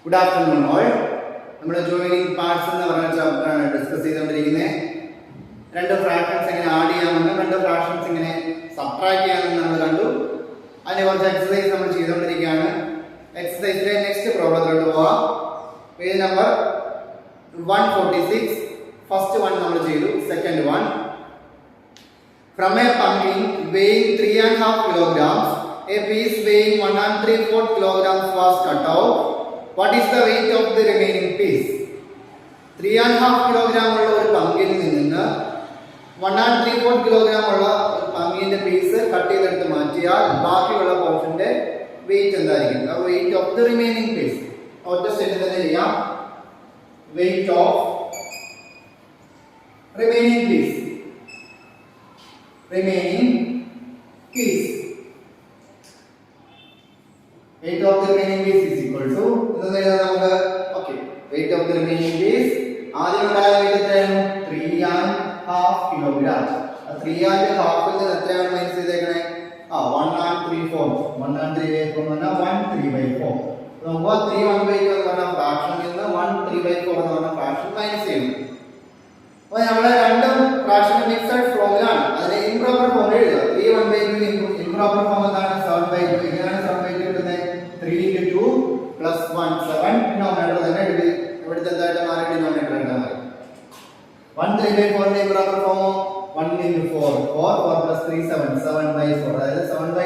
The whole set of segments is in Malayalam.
Good afternoon all. നമ്മൾ ജോയിനിങ് പാർട്സ് എന്ന് പറഞ്ഞ ചാപ്റ്റർ ആണ് ഡിസ്കസ് ചെയ്തുകൊണ്ടിരിക്കുന്നത്. രണ്ട് ഫ്രാക്ഷൻസ് എങ്ങനെ ആഡ് ചെയ്യാമെന്നും രണ്ട് ഫ്രാക്ഷൻസ് എങ്ങനെ സബ്ട്രാക്ട് ചെയ്യാമെന്നും നമ്മൾ കണ്ടു. അതിനെ കുറച്ച് എക്സസൈസ് നമ്മൾ ചെയ്തുകൊണ്ടിരിക്കുകയാണ്. എക്സസൈസിലെ നെക്സ്റ്റ് പ്രോബ്ലത്തിലോട്ട് പോവാം. Page number 146. ഫസ്റ്റ് വൺ നമ്മൾ ചെയ്തു. Second one, from a pumpkin weighing 3.5 kilograms, a piece weighing 1.34 kilograms was cut out. What is the weight of the remaining piece? 3.5 kilogram ഉള്ള ഒരു പംകിനിൽ നിന്ന് 1.34 kilogram ഉള്ള പംകിന്റെ പീസ് കട്ട് ചെയ്തെടുത്ത് മാറ്റിയാൽ ബാക്കിയുള്ള പോർഷന്റെ വെയിറ്റ് എന്തായിരിക്കും? Weight of the remaining piece. ഒറ്റ സ്റ്റെപ്പിൽ തന്നെ ചെയ്യാം. Weight of remaining piece. Remaining piece. Weight of the remaining piece is equal to okay. Weight of the remaining piece. ആദ്യം ഉണ്ടായ weight എത്രയാണ്? 3.5 kilograms. 3.5 ൽ നിന്ന് എത്രയാണ് മൈനസ് ചെയ്തേക്കണേ? 1.34. 1.34 എന്ന് പറഞ്ഞാൽ 1/3/4. നമുക്ക് 3/1/2 എന്ന് പറഞ്ഞ ഫ്രാക്ഷനിൽ നിന്ന് 1/3/4 എന്ന് പറഞ്ഞ ഫ്രാക്ഷൻ മൈനസ് ചെയ്യണം. അപ്പോൾ നമ്മൾ രണ്ടും ഫ്രാക്ഷൻ മിക്സഡ് ഫോമിലാണ്. അതിനെ ഇംപ്രോപ്പർ ഫോമിൽ എഴുതുക. 3/1/2 ഇംപ്രോപ്പർ ഫോം എന്താണ്? 7/2. എങ്ങനെയാണ് 7/2 കിട്ടുന്നത്? 3 × 2 + 1 7. ഡിനോമിനേറ്റർ തന്നെ ഇവിടുത്തെ എന്തായിട്ട് മാറി? ഡിനോമിനേറ്റർ ആയിട്ട് മാറി. 1/3/4 ന്റെ ഇംപ്രോപ്പർ ഫോം 1 × 4 4 4 + 3 7 7/4. അതായത് 7/2 -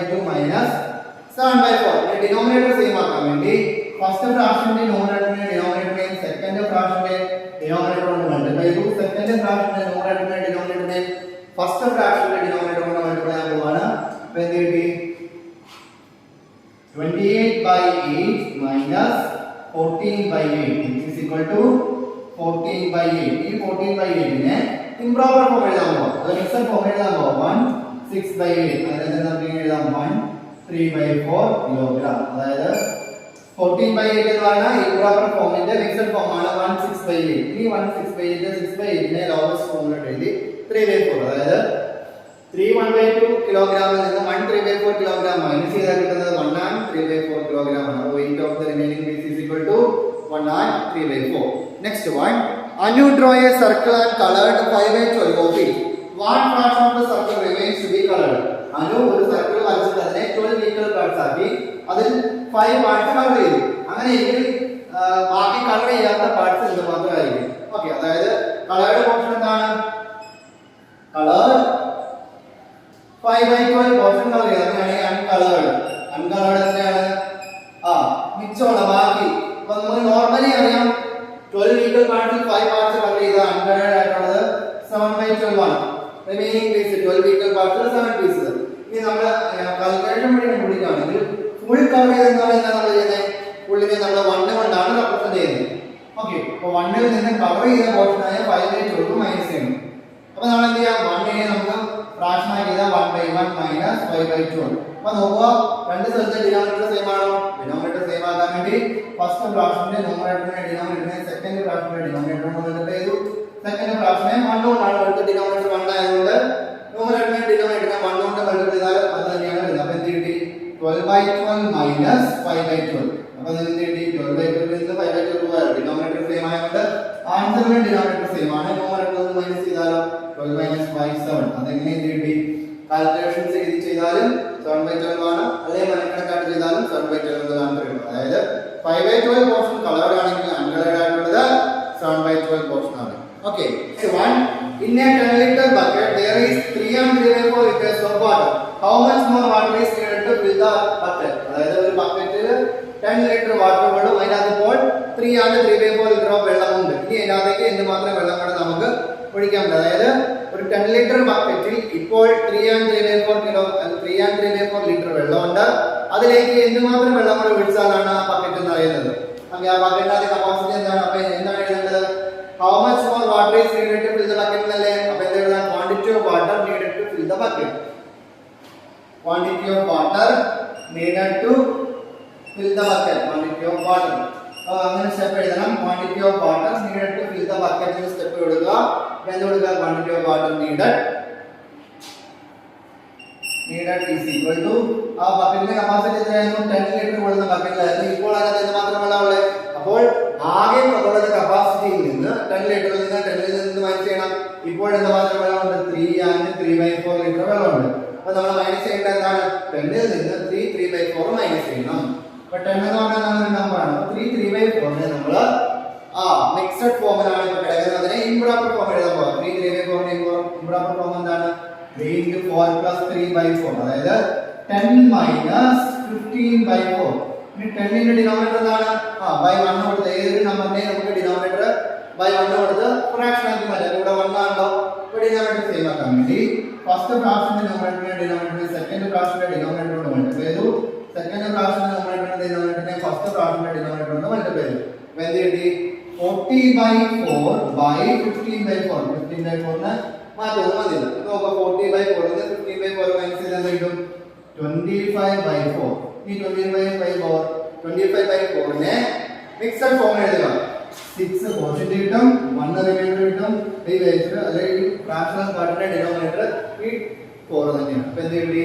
7/4. ഡിനോമിനേറ്റർ സെയിം ആക്കാൻ വേണ്ടി ഫസ്റ്റ് ഫ്രാക്ഷന്റെ ന്യൂമറേറ്ററിനെ ഡിനോമിനേറ്ററിനെയും സെക്കൻഡ് ഫ്രാക്ഷന്റെ ഡിനോമിനേറ്റർ കൊണ്ട് മൾട്ടിപ്ലൈ ചെയ്തു. സെക്കൻഡ് ഫ്രാക്ഷന്റെ ന്യൂമറേറ്ററിനെ ഡിനോമിനേറ്ററിനെ ഫസ്റ്റ് ഫ്രാക്ഷന്റെ ഡിനോമിനേറ്റർ കൊണ്ട് മൾട്ടിപ്ലൈ ചെയ്യാൻ പോവാണ്. അപ്പോൾ എന്ത് കിട്ടി? 28/8 - 14/8 is equal to 14/8. ഈ 14/8 നെ ഇംപ്രോപ്പർ ഫോം എഴുതാൻ പോവാം. അത് മിക്സഡ് ഫോം എഴുതാൻ പോവാം. 1 6/8. അതായത് നമുക്ക് എഴുതാം 1/3/4 കിലോഗ്രാം. അതായത് 14/8 എന്ന് പറഞ്ഞാൽ ഇംപ്രോപ്പർ ഫോമിന്റെ മിക്സഡ് ഫോം ആണ് 1 6/8. ഈ 1 6/8 6/8 നെ ലോവസ്റ്റ് ഫോമിലോട്ട് എഴുതി 3/4. അതായത് 3/1/2 കിലോഗ്രാമിൽ നിന്ന് 1/3/4 കിലോഗ്രാം മൈനസ് ചെയ്താൽ കിട്ടുന്നത് 1/3/4 കിലോഗ്രാം ആണ്. Weight of the remaining piece is equal to 1/3/4. Next one, Anu draw a circle and colored 5/12 of it. What parts of the circle remains to be colored? Anu ഒരു സർക്കിൾ വരച്ചിട്ട് അതിനെ 12 ഈക്വൽ പാർട്സ് ആക്കി അതിൽ 5 പാർട്സ് കളർ ചെയ്തു. അങ്ങനെയെങ്കിൽ ബാക്കി കളർ ചെയ്യാത്ത പാർട്സ് എന്ത് മാത്രമായിരിക്കും? ഓക്കെ, അതായത് കളേർഡ് പോർഷൻ എന്താണ്? കളർ 5/12 പോർഷൻ കളർ ചെയ്തു. അങ്ങനെയാണെങ്കിൽ അൺകളേർഡ് എത്രയാണ്? മിച്ചമുള്ള ബാക്കി. അപ്പൊ നമുക്ക് നോർമലി അറിയാം 12 ഈക്വൽ പാർട്സിൽ 5 പാർട്സ് കളർ ചെയ്ത അൺകളേർഡ് ആയിട്ടുള്ളത് 7/12 ആണ്. റിമൈനിങ് പീസ് 12 ഈക്വൽ പാർട്സിൽ 7 പീസസ്. ഇനി നമ്മൾ കാൽക്കുലേഷൻ വഴി കണ്ടുപിടിക്കുകയാണെങ്കിൽ ഫുൾ കവർ ചെയ്തെന്ന് പറയുന്നത് നമ്മൾ ചെയ്യുന്നത് ഫുള്ളിനെ നമ്മൾ 1 കൊണ്ടാണ് റെപ്രസെന്റ് ചെയ്യുന്നത്. ഓക്കെ, അപ്പോൾ 1 ൽ നിന്ന് കവർ ചെയ്ത പോർഷനായ 5/12 മൈനസ് ചെയ്യണം. അപ്പോൾ നമ്മൾ എന്ത് ചെയ്യാം? 1 നെ നമുക്ക് ഫ്രാക്ഷൻ ആക്കി ചെയ്താൽ 1/1 - 5/12. അപ്പോൾ നോക്കുക, രണ്ട് സ്ഥലത്തെ ഡിനോമിനേറ്റർ സെയിം ആണോ? ഡിനോമിനേറ്റർ സെയിം ആക്കാൻ വേണ്ടി ഫസ്റ്റ് ഫ്രാക്ഷന്റെ ന്യൂമറേറ്ററിനെ ഡിനോമിനേറ്ററിനെ സെക്കൻഡ് ഫ്രാക്ഷന്റെ ഡിനോമിനേറ്റർ കൊണ്ട് മൾട്ടിപ്ലൈ ചെയ്തു. സെക്കൻഡ് ഫ്രാക്ഷനെ 1 കൊണ്ടാണ് അടുത്ത ഡിനോമിനേറ്റർ 1 ആയതുകൊണ്ട് ന്യൂമറേറ്ററിനെ ഡിനോമിനേറ്ററിനെ 1 കൊണ്ട് മൾട്ടിപ്ലൈ ചെയ്താൽ അത് തന്നെയാണ് വരുന്നത്. അപ്പോൾ എന്ത് കിട്ടി? 12/12 - 5/12. അപ്പോൾ എന്ത് കിട്ടി? 12/12 ൽ നിന്ന് 5/12 പോയാൽ ഡിനോമിനേറ്റർ സെയിം ആയതുകൊണ്ട് ആൻസറിന്റെ ഡിനോമിനേറ്റർ സെയിം ആണ്. ന്യൂമറേറ്ററിൽ നിന്ന് മൈനസ് ചെയ്താലോ 12 - 5 7. അതെങ്ങനെ എന്ത് കിട്ടി? കാൽക്കുലേഷൻസ് ചെയ്താലും 7/12 ആണ്. അതേ മനക്കണക്കാട്ട് ചെയ്താലും 7/12 ആൻസർ കിട്ടും. അതായത് 5/12 പോർഷൻ കളർ ആണെങ്കിൽ അൺകളേർഡ് ആയിട്ടുള്ളത് 7/12 പോർഷൻ ആണ്. Okay, one in a 10 liter bucket there is 3 and 3/4 liters of water. How much more water is needed to fill the bucket? അതായത് ഒരു ബക്കറ്റിൽ 10 ലിറ്റർ വാട്ടർ വേണം. അതിനകത്ത് ഇപ്പോൾ 3 and 3/4 ലിറ്റർ ഓഫ് വെള്ളമുണ്ട്. ഇനി അതിനകത്തേക്ക് എന്തുമാത്രം വെള്ളം വേണം നമുക്ക് ഒഴിക്കാൻ പറ്റും? അതായത് ഒരു 10 ലിറ്റർ ബക്കറ്റിൽ ഇപ്പോൾ 3 and 3/4 ലിറ്റർ വെള്ളമുണ്ട്. അതിലേക്ക് എന്തുമാത്രം വെള്ളം കൂടെ ഒഴിച്ചാലാണ് ആ ബക്കറ്റ് എന്ന് പറയുന്നത്? ആ ബക്കറ്റിന്റെ കപ്പാസിറ്റി എന്താണ്? അപ്പൊ എന്താണ് എഴുതേണ്ടത്? How much more water is needed to fill the bucket എന്നല്ലേ? അപ്പോൾ എന്താ എഴുതാം? Quantity of water needed to fill the bucket. Quantity of water needed to fill the bucket. Quantity of water. അങ്ങനെ സ്റ്റെപ്പ് എഴുതണം. Quantity of water needed to fill the bucket എന്ന സ്റ്റെപ്പ് കൊടുക്കുക. എന്ത് കൊടുക്കുക? Quantity of water needed is equal to ആ ബക്കറ്റിന്റെ കപ്പാസിറ്റി എത്രയായിരുന്നു? 10 ലിറ്റർ കൊള്ളുന്ന ബക്കറ്റിലായിരുന്നു. ഇപ്പോൾ അതിനകത്ത് എന്ത് മാത്രം വെള്ളമുള്ളത്? അപ്പോൾ 10 ൽ നിന്ന് 3/4 മൈനസ് ചെയ്യണം. അപ്പൊ 10 എന്ന് പറഞ്ഞാൽ ഒരു നമ്പർ ആണ്. 3/4 നമ്മൾ മിക്സഡ് ഫോമിലാണ് ഇപ്പോൾ കിടക്കുന്നതിനെ ഇംപ്രോപ്പർ ഫോം എഴുതാൻ പോകാം. 3/4 ഇംപ്രോപ്പർ ഫോം എന്താണ്? 3 into 4 plus 3/4, അതായത് 10 minus 15/4. ഇനി 10 ന്റെ ഡിനോമിനേറ്റർ എന്താണ്? ബൈ 1 കൊടുത്ത് ഏതൊരു നമ്പറിനെ നമുക്ക് ഡിനോമിനേറ്റർ ബൈ 1 കൊടുത്ത് ഫ്രാക്ഷൻ ആക്കി മാറ്റാം. ഇവിടെ 1 ആണല്ലോ, ഇവിടെ ഡിനോമിനേറ്റർ സെയിം ആക്കാൻ വേണ്ടി ഫസ്റ്റ് ഫ്രാക്ഷന്റെ ഡിനോമിനേറ്ററിനെ ഡിനോമിനേറ്ററിനെ സെക്കൻഡ് ഫ്രാക്ഷന്റെ ഡിനോമിനേറ്ററോട് മൾട്ടിപ്ലൈ ചെയ്തു. സെക്കൻഡ് ഫ്രാക്ഷന്റെ ഡിനോമിനേറ്ററിനെ ഫസ്റ്റ് ഫ്രാക്ഷന്റെ ഡിനോമിനേറ്ററോട് മൾട്ടിപ്ലൈ ചെയ്തു. അപ്പോൾ എന്ത് കിട്ടി? 40/4 by 15/4. 15/4 മാറ്റൊന്നും വന്നില്ല. നോക്കാം 40/4 ന് 15/4 മൈനസ് ചെയ്താൽ എന്ത് കിട്ടും? 25/4. ഈ 25/4 നെ മിക്സഡ് ഫോം എഴുതുക. 6 കോഷ്യന്റ് കിട്ടും, 1 റിമൈൻഡർ കിട്ടും, ഈ ബേസ് അല്ലെങ്കിൽ ഫ്രാക്ഷണൽ പാർട്ടിന്റെ ഡിനോമിനേറ്റർ ഈ 4 തന്നെയാണ്. അപ്പോൾ എന്ത് കിട്ടി?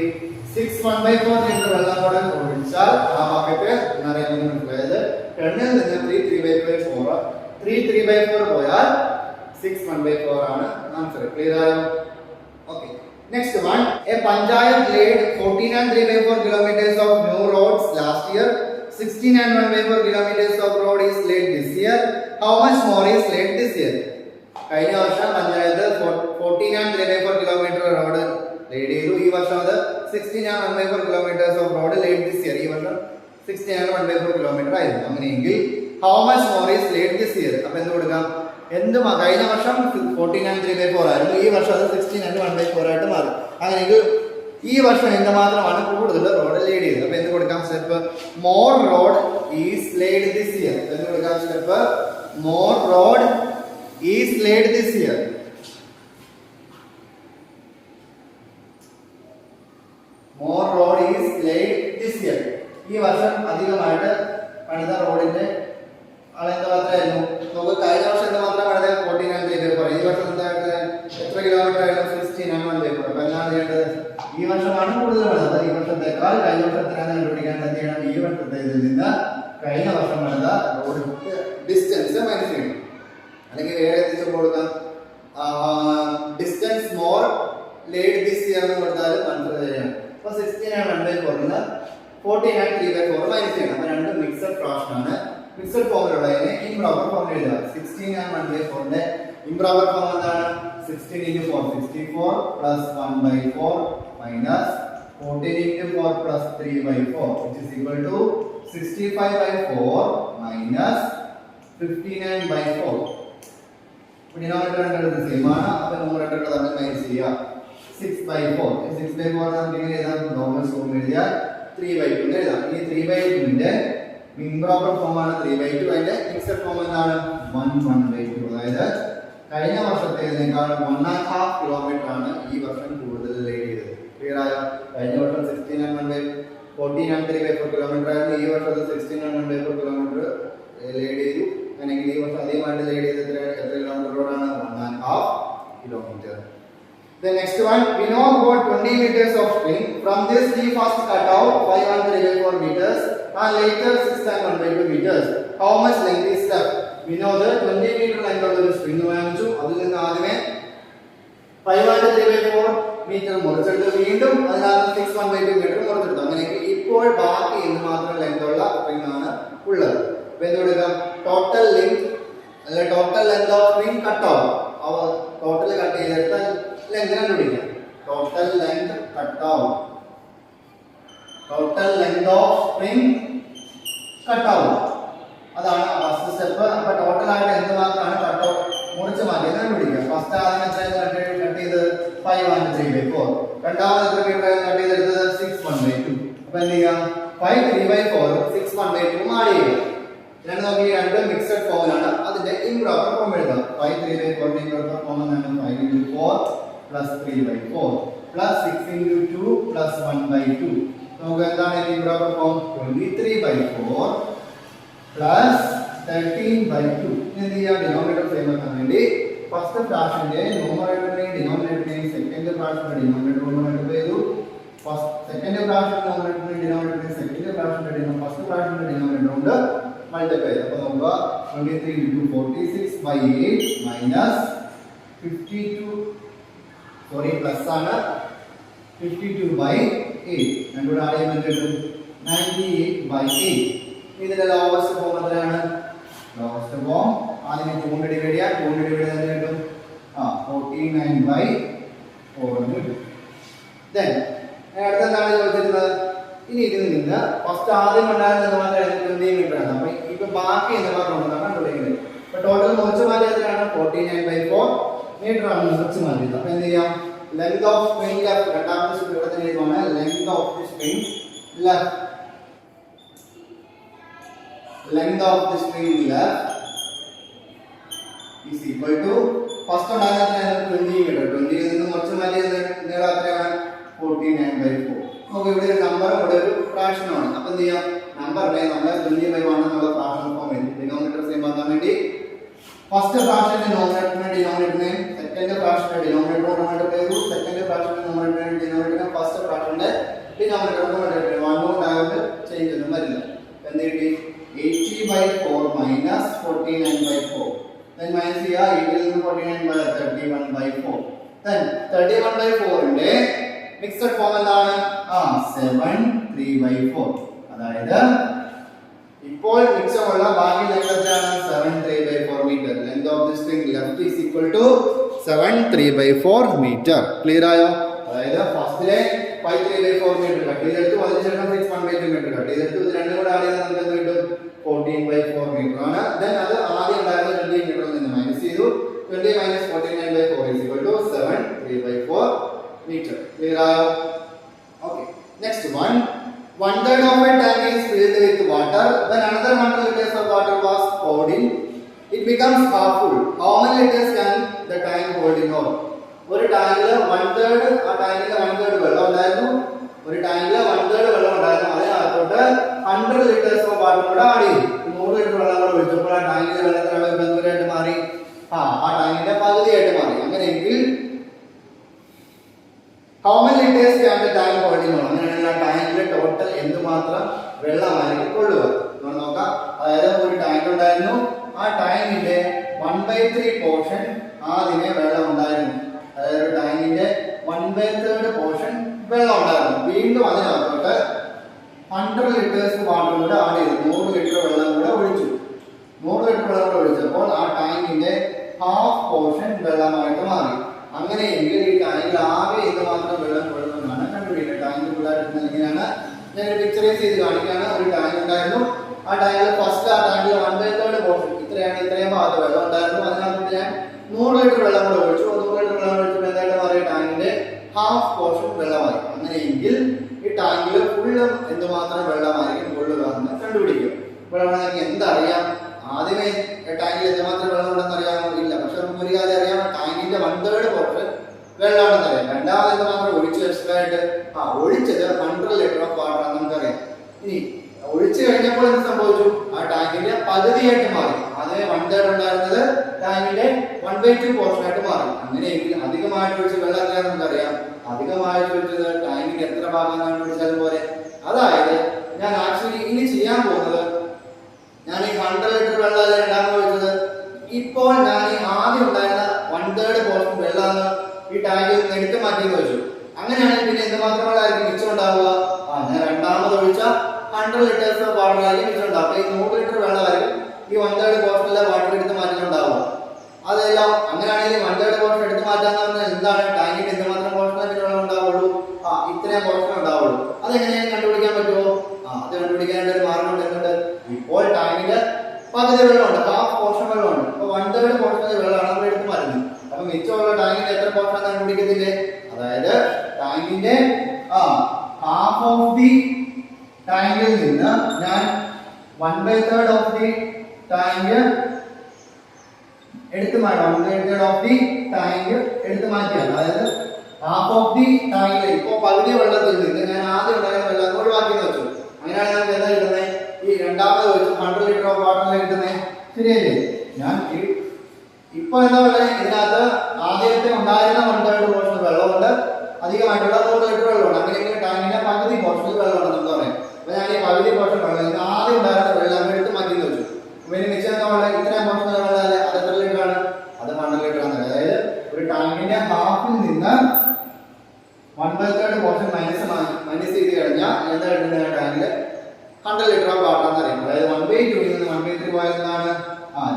6 1/4 ലിറ്റർ വെള്ളം കൂടെ ഒഴിച്ചാൽ ആ ബക്കറ്റ് നിറയുമെന്ന് മനസ്സിലായത്. 10 ൽ നിന്ന് 3 3/4 പോയാൽ 6 1/4 ആണ് ആൻസർ. ക്ലിയർ ആയോ? Okay. Next one, a panchayat laid 14 and 3/4 kilometers of new roads last year. 16 and 1/4 kilometers of road is laid this year. How much more is laid this year? കഴിഞ്ഞ വർഷം panchayat 14 and 3/4 kilometer road laid ചെയ്തു. ഈ വർഷം അത് 16 and 1/4 kilometers of road laid this year. ഈ വർഷം 16 and 1/4 kilometer ആയിരുന്നു. അങ്ങനെയെങ്കിൽ how much more is laid this year? അപ്പോൾ എന്ത് കൊടുക്കാം? കഴിഞ്ഞ വർഷം 14 and 3/4 ആയിരുന്നു, ഈ വർഷം അത് 16 and 1/4 ആയിട്ട് മാറി. അങ്ങനെയെങ്കിൽ ഈ വർഷം എന്തുമാത്രമാണ് കൂടുതൽ റോഡ് ലേഡ് ചെയ്തത്? അപ്പൊ എന്ത് കൊടുക്കാം? Step more road is laid this year. എന്ത് കൊടുക്കാം? Step more road is laid this year. More road is laid this year. ഈ വർഷം അധികമായിട്ട് പണിത റോഡിന്റെ അളവ് എത്രയായിരുന്നു? നമുക്ക് കഴിഞ്ഞ വർഷം എന്തുമാത്രം പണിത? 14 and 3/4. ഈ വർഷം എത്ര കിലോമീറ്റർ ആയിരുന്നു? 16 and 1/4. അപ്പൊ എന്താണ് ചെയ്യേണ്ടത്? ഈ വർഷമാണ് കൂടുതൽ പണിതത്. ഈ വർഷത്തേക്കാൾ കഴിഞ്ഞ വർഷത്തിനാണ് കണ്ടുപിടിക്കാൻ എന്ത് ചെയ്യണം? ഈ വർഷത്തെ ഇതിൽ നിന്ന് കഴിഞ്ഞ വർഷം പണിത റോഡ് ഡിസ്റ്റൻസ് മൈനസ് ചെയ്യണം. അല്ലെങ്കിൽ വേറെ എന്തെങ്കിലും കൊടുക്കാം, distance more laid this year എന്ന് കൊടുത്താൽ ആൻസർ ചെയ്യണം. അപ്പൊ 16 and 1/4 14 and 3/4 മൈനസ് ചെയ്യണം. അപ്പൊ രണ്ടും മിക്സഡ് ഫ്രാക്ഷൻ ആണ്. മിക്സഡ് ഫോമിലുള്ളതിനെ ഇംപ്രോപ്പർ ഫോം എഴുതുക. 16 and 1/4 ഇംപ്രോപ്പർ ഫോം എന്താണ്? 16 into 4 64 plus 1/4 minus 14 into 4 plus 3/4 which is equal to 65/4 minus 59/4. Denominator രണ്ടും സെയിം ആണ്. അപ്പോൾ ന്യൂമറേറ്റർ തമ്മിൽ മൈനസ് ചെയ്യുക. 6/4 6/4 നമുക്ക് എങ്ങനെ എഴുതാം? നോർമൽ ഫോം എഴുതിയാൽ 3/2 എഴുതാം. ഈ 3/2 ന്റെ ഇംപ്രോപ്പർ ഫോം ആണ് 3/2. അതിന്റെ മിക്സഡ് ഫോം എന്താണ്? 1/2. അതായത് കഴിഞ്ഞ വർഷത്തേക്കാൾ 1.5 കിലോമീറ്റർ ആണ് ഈ വർഷം കൂടുതൽ ലേഡ് ചെയ്തത്. ക്ലിയർ ആയോ? കഴിഞ്ഞ വർഷം 16 and 3/4 കിലോമീറ്റർ ആയിരുന്നു, ഈ വർഷം 16 and 1/4 കിലോമീറ്റർ ലേഡ് ചെയ്തു. അല്ലെങ്കിൽ ഈ വർഷം അധികമായിട്ട് ലേഡ് ചെയ്ത് എത്ര കിലോമീറ്റർ റോഡാണ്? 1.5 kilometers. The next one, we know about 20 meters of string. From this we first cut out 5 and 3/4 meters and later 6 and 1/2 meters. How much length is left? We know the 20 meter length ഉള്ള ഒരു സ്ട്രിംഗ് വാങ്ങിച്ചു. അതിൽ നിന്ന് ആദ്യമേ 5 and 3/4 മീറ്റർ മുറിച്ചെടുത്ത് വീണ്ടും അതിനകത്ത് 6 1/2 മീറ്റർ മുറിച്ചെടുത്തു. അങ്ങനെയെങ്കിൽ ഇപ്പോൾ ബാക്കി എന്ത് മാത്രം ലെങ്ത് ഉള്ള സ്ട്രിംഗ് ആണ് ഉള്ളത്? അപ്പോൾ എന്ത് കൊടുക്കാം? ടോട്ടൽ ലെങ്ത് അല്ല total length of string cut out. അവ ടോട്ടൽ കട്ട് ചെയ്തെടുത്ത ലെങ്ത് കണ്ടുപിടിക്കാം. Total length cut out. Total length of string cut out. അതാണ് ഫസ്റ്റ് സ്റ്റെപ്പ്. അപ്പൊ ടോട്ടൽ ആയിട്ട് എന്ത് മാത്രമാണ് കട്ട് ഔട്ട് മുറിച്ച് മാറ്റിയത് കണ്ടുപിടിക്കുക. ഫസ്റ്റ് ആദ്യം കട്ട് ചെയ്ത് 5 and 3/4. രണ്ടാമത് എത്ര മീറ്റർ കട്ട് ചെയ്തെടുത്തത്? 6 1/2. അപ്പൊ എന്ത് ചെയ്യാം? 5 3/4 6 1/2 മാറി ചെയ്യുക. രണ്ട് നമുക്ക് ഈ രണ്ട് മിക്സഡ് ഫോമിലാണ്. അതിന്റെ ഇംപ്രോപ്പർ ഫോം എഴുതാം. 5 3/4 ഇംപ്രോപ്പർ ഫോം എന്താണ്? 5 into 4 plus 3/4 plus 6 into 2 plus 1/2. നമുക്ക് എന്താണ് ഇംപ്രോപ്പർ ഫോം? 23/4 plus 13/2. എന്ത് ചെയ്യാം? ഡിനോമിനേറ്റർ സെയിം ആക്കാൻ വേണ്ടി ഫസ്റ്റ് ഫ്രാക്ഷന്റെ ന്യൂമറേറ്ററിനെയും ഡിനോമിനേറ്ററിനെയും സെക്കൻഡ് ഫ്രാക്ഷന്റെ ഡിനോമിനേറ്റർ മൾട്ടിപ്ലൈ ചെയ്തു. സെക്കൻഡ് ഫ്രാക്ഷന്റെ ന്യൂമറേറ്ററിനെയും ഡിനോമിനേറ്ററിനെയും സെക്കൻഡ് ഫ്രാക്ഷന്റെ ഫസ്റ്റ് ഫ്രാക്ഷന്റെ ഡിനോമിനേറ്റർ കൊണ്ട് മൾട്ടിപ്ലൈ ചെയ്തു. അപ്പോൾ നോക്കുക 23 into 46/8 minus 52 പ്ലസ് ആണ് 52/8 8. രണ്ടുകൂടെ ആഡ് ചെയ്യുമ്പോൾ കിട്ടും 98/8. ഇതിന്റെ ലോവസ്റ്റ് ഫോം എത്രയാണ്? ലോവസ്റ്റ് ഫോം ആദ്യം 2 കൊണ്ട് ഡിവൈഡ് ചെയ്യാം. 2 കൊണ്ട് ഡിവൈഡ് ചെയ്താൽ കിട്ടും 49/4 എന്ന് കിട്ടും. ദെൻ അടുത്തെന്താണ് ചോദിച്ചിരുന്നത്? ഇനി ഇതിൽ നിന്ന് ഫസ്റ്റ് ആദ്യം ഉണ്ടായിരുന്നത് മാത്രമേ 20 മീറ്റർ ആണ്. അപ്പൊ ഇപ്പൊ ബാക്കി എന്ന് പറഞ്ഞുകൊണ്ടാണ് കണ്ടുപിടിക്കുന്നത്. അപ്പൊ ടോട്ടൽ മുറിച്ച് മാറ്റിയതാണ് 49/4 മീറ്റർ ആണ് മുറിച്ച് മാറ്റിയത്. അപ്പൊ എന്ത് ചെയ്യാം? ലെങ്ത് ഓഫ് സ്ട്രിംഗ് ലെഫ്റ്റ്, രണ്ടാമത്തെ സ്റ്റെപ്പ് ഇവിടെ തന്നെ എഴുതുവാണ്. Length of the string left, length of the string left is equal to first ഉണ്ടായിരുന്നത് 20 മീറ്റർ. 20 ൽ നിന്ന് മുറിച്ച് മാറ്റിയത് നീളം എത്രയാണ്? 49/4. നമുക്ക് ഇവിടെ ഒരു നമ്പറും ഇവിടെ ഒരു ഫ്രാക്ഷനുമാണ്. അപ്പൊ എന്ത് ചെയ്യാം? നമ്പറിനെ നമ്മൾ 20/1 എന്നുള്ള ഫ്രാക്ഷൻ ഫോം ചെയ്തു. ഡിനോമിനേറ്റർ സെയിം ആക്കാൻ വേണ്ടി ഫസ്റ്റ് ഫ്രാക്ഷന്റെ ഡിനോമിനേറ്ററിനെ ഡിനോമിനേറ്ററിനെയും സെക്കൻഡ് ഫ്രാക്ഷന്റെ ഡിനോമിനേറ്റർ മൾട്ടിപ്ലൈ ചെയ്തു. സെക്കൻഡ് ഫ്രാക്ഷന്റെ ഡിനോമിനേറ്ററിനെ ഫസ്റ്റ് ഫ്രാക്ഷന്റെ ഡിനോമിനേറ്റർ മൾട്ടിപ്ലൈ ചെയ്തു. 1 കൊണ്ട് ആയിട്ട് ചേഞ്ച് ഒന്നും വരില്ല. എന്ത് കിട്ടി? 80/4 minus 49/4. then minus ചെയ്യാ. 80 ൽ നിന്ന് 49/31/4. then 31/4 ന്റെ മിക്സഡ് ഫോം എന്താണ്? 7/3/4. അതായത് ഇപ്പോൾ മിച്ചമുള്ള ബാക്കി ലെങ്ത് എത്രയാണ്? 7/3/4 metre. Length of the string left is equal to 7/3/4 metre. Clear ആയോ? അതായത് ഫസ്റ്റിലെ 5/3/4 മീറ്റർ കട്ട് ചെയ്തെടുത്തു. അതിനുശേഷം 6/1/2 മീറ്റർ കട്ട് ചെയ്തെടുത്തു. ഇത് രണ്ടും കൂടെ ആഡ് ചെയ്താൽ നമുക്ക് എന്ത് കിട്ടും? 14/4 മീറ്റർ ആണ്. ദെൻ അത് ആദ്യം ഉണ്ടായിരുന്ന 20 മീറ്ററിൽ നിന്ന് മൈനസ് ചെയ്തു. 20 minus 49/4 is equal to 7/3/4 meter. Clear ആയോ? Okay. Next one. 1/3 of a tank is filled with water. When another 100 liters of water was poured in, it becomes half full. How many liters can the tank hold in all? ഒരു ടാങ്കിൽ 1/3, ആ ടാങ്കിൽ 1/3 വെള്ളം ഉണ്ടായിരുന്നു. ഒരു ടാങ്കിൽ 1/3 വെള്ളം ഉണ്ടായിരുന്നു. അതിനകത്തോട്ട് 100 liters of water കൂടെ ആഡ് ചെയ്തു. 100 ലിറ്റർ വെള്ളം കൂടെ ഒഴിച്ചപ്പോൾ ആ ടാങ്കിലെ വെള്ളത്തിന്റെ അളവ് എന്തോരായിട്ട് മാറി? ആ ടാങ്കിന്റെ പകുതിയായിട്ട് മാറി. അങ്ങനെയെങ്കിൽ how many liters can the tank hold in all? അങ്ങനെയാണെങ്കിൽ ആ ടാങ്കിലെ ടോട്ടൽ എന്തുമാത്രം വെള്ളമായിരിക്കും കൊള്ളുക? നമ്മൾ നോക്കാം. അതായത് ഒരു ടാങ്ക് ഉണ്ടായിരുന്നു. ആ ടാങ്കിന്റെ 1/3 പോർഷൻ ആദ്യമേ വെള്ളം ഉണ്ടായിരുന്നു. അതായത് ഒരു ടാങ്കിന്റെ 1/3 പോർഷൻ വെള്ളം ഉണ്ടായിരുന്നു. വീണ്ടും അതിനകത്തോട്ട് 100 liters വാട്ടർ കൂടെ ആഡ് ചെയ്തു. 100 ലിറ്റർ വെള്ളം കൂടെ ഒഴിച്ചു. 100 ലിറ്റർ വെള്ളം കൂടെ ഒഴിച്ചപ്പോൾ ആ ടാങ്കിന്റെ ഹാഫ് പോർഷൻ വെള്ളമായിട്ട് മാറി. അങ്ങനെയെങ്കിൽ ഈ ടാങ്കിൽ ആകെ എന്തുമാത്രം വെള്ളം കൊള്ളുമെന്നാണ് കണ്ടുപിടിക്കുന്നത്. ടാങ്ക് പിള്ളേർ എങ്ങനെയാണ്? ഞാൻ പിക്ചറൈസ് ചെയ്ത് കാണിക്കുകയാണ്. ഒരു ടാങ്ക് ഉണ്ടായിരുന്നു. ആ ടാങ്കിൽ ഫസ്റ്റ് ആ ടാങ്കിൽ 1/3 പോർഷൻ ഇത്രയും ഭാഗത്ത് വെള്ളം ഉണ്ടായിരുന്നു. അതിനകത്ത് ഞാൻ 100 ലിറ്റർ വെള്ളം കൂടെ ഒഴിച്ചു. 100 ലിറ്റർ വെള്ളം ഒഴിച്ചപ്പോൾ എന്തായിട്ട് മാറിയ ടാങ്കിന്റെ ഹാഫ് പോർഷൻ വെള്ളമായി. അങ്ങനെയെങ്കിൽ ഈ ടാങ്കിൽ ഫുള്ളും എന്തുമാത്രം വെള്ളമായിരിക്കും കൊള്ളുക എന്ന് കണ്ടുപിടിക്കും. ഇപ്പോൾ നമുക്ക് എന്തറിയാം? ആദ്യമേ ടാങ്കിൽ എന്തുമാത്രം വെള്ളം ഉണ്ടെന്ന് അറിയാമോ? ഇല്ല. പക്ഷെ നമുക്ക് ഒരു കാര്യം അറിയാം, ടാങ്കിന്റെ 1/3 പോർഷൻ വെള്ളമാണെന്ന് അറിയാം. രണ്ടാമത് എന്തുമാത്രം ഒഴിച്ചു എക്സ്ട്രാ ആയിട്ട് ഒഴിച്ചത് 100 ലിറ്റർ ഓഫ് വാട്ടർ ആണെന്ന് നമുക്കറിയാം. ഇനി ഒഴിച്ചു കഴിഞ്ഞപ്പോൾ എന്ത് സംഭവിച്ചു? ആ ടാങ്കിന്റെ പകുതിയായിട്ട് മാറി. ആദ്യമേ 1/3 ഉണ്ടായിരുന്നത് ടാങ്കിന്റെ 1/2 പോർഷൻ ആയിട്ട് മാറി. അങ്ങനെയെങ്കിൽ അധികമായിട്ട് ഒഴിച്ച് വെള്ളം എത്രയാണെന്ന് നമുക്കറിയാം. അധികമായിട്ട് ഒഴിച്ചത് ടാങ്കിന്റെ എത്ര ഭാഗം കണ്ടുപിടിച്ചാലും പോലെ. അതായത് ഞാൻ ആക്ച്വലി ഇനി ചെയ്യാൻ പോകുന്നത്, ഞാൻ ഈ 100 ലിറ്റർ വെള്ളം രണ്ടാമത് ഒഴിച്ചത്, ഇപ്പോൾ ഞാൻ ഈ ആദ്യം ഉണ്ടായിരുന്ന 1/3 പോർഷൻ വെള്ളം ഈ ടാങ്കിൽ നിന്ന് എടുത്തു മാറ്റിയെന്ന് വെച്ചു. അങ്ങനെയാണെങ്കിൽ പിന്നെ എന്തുമാത്രം വെള്ളമായിരിക്കും മിച്ചം ഉണ്ടാവുക? ഞാൻ രണ്ടാമത് ഒഴിച്ച 100 liters ഓഫ് വാട്ടർ ആയിരിക്കും മിച്ചം ഉണ്ടാവുക. ഈ 100 ലിറ്റർ വെള്ളമായിരിക്കും ഈ 1/3 പോർഷനിലെ വാട്ടർ എടുത്ത് മാറ്റിയിട്ടുണ്ടാവുക. അതെല്ലാം അങ്ങനെയാണെങ്കിൽ 1/3 പോർഷൻ എടുത്ത് മാറ്റാന്ന് പറഞ്ഞാൽ എന്താണ്? ടാങ്കിന്റെ എന്തുമാത്രം പോർഷനെ വെള്ളം ഉണ്ടാവുള്ളൂ? ഇത്രയും പോർഷൻ ഉണ്ടാവുള്ളൂ. അതെങ്ങനെയാണ് കണ്ടുപിടിക്കാൻ പറ്റുമോ? അത് കണ്ടുപിടിക്കാനായിട്ട് ഒരു മാർഗം ഉണ്ട്. ഇപ്പോൾ ടാങ്കിന്റെ പകുതി വെള്ളമുണ്ട്, ഹാഫ് പോർഷൻ വെള്ളമുണ്ട്. അപ്പൊ 1/3 പോർഷനിലെ വെള്ളമാണ് നമ്മൾ എടുത്ത് മാറ്റുന്നത്. അപ്പൊ മിച്ചമുള്ള ടാങ്കിന്റെ എത്ര പോർഷൻ കണ്ടുപിടിക്കത്തില്ലേ? അതായത് ടാങ്കിന്റെ ഹാഫ് ഓഫ് ദി ടാങ്കിൽ നിന്ന് ഞാൻ 1/3 ഓഫ് ദി ടാങ്ക് എടുത്തു മാറ്റാം. 1/3 ഓഫ് ദി ടാങ്ക് എടുത്തു മാറ്റിയാണ്. അതായത് ഹാഫ് ഓഫ് ദി ടാങ്കിൽ ഇപ്പോൾ പകുതി വെള്ളത്തിൽ നിന്ന് ഞാൻ ആദ്യം ഉണ്ടായിരുന്ന വെള്ളം ഒഴിവാക്കി വെച്ചു. അങ്ങനെയാണെങ്കിൽ നമുക്ക് എന്താ കിട്ടുന്നത്? ഈ രണ്ടാമത് വെച്ച് 100 ലിറ്റർ ഓഫ് വാട്ടർ കിട്ടുന്നത് ശരിയല്ലേ? ഞാൻ ഇപ്പൊ എന്താ പറയുക, ഇതിനകത്ത് ആദ്യത്തെ ഉണ്ടായിരുന്ന 1/3 പോർഷൻ വെള്ളമുണ്ട്, അധികമായിട്ടുള്ള 100 ലിറ്റർ വെള്ളമുണ്ട്. അങ്ങനെയെങ്കിൽ ടാങ്കിന്റെ പകുതി പോർഷനിൽ വെള്ളമുണ്ടെന്ന് നമുക്ക് പറയാം. അപ്പൊ ഞാൻ ഈ പകുതി പോർഷൻ വെള്ളം ഇത് ആദ്യം ഉണ്ടായിരുന്ന വെള്ളം എടുത്ത് മാറ്റി വെച്ചു. പിന്നെ മിച്ചം ഇത്രയും പോർഷൻ വെള്ളം അല്ലേ? അത് എത്ര ലിറ്റർ ആണ്? അത് 100 ലിറ്റർ ആണ്. അതായത് ഒരു ടാങ്കിന്റെ ഹാഫിൽ നിന്ന് 1/3 പോർഷൻ മൈനസ് മൈനസ് ചെയ്ത് കഴിഞ്ഞാൽ എന്താ കിട്ടുന്നത് ടാങ്കിൽ 100 ലിറ്റർ ഓഫ് വാട്ടർ എന്ന് അറിയുന്നത്. അതായത് 1/2 ൽ നിന്ന് 1/3 പോയാൽ എന്താണ്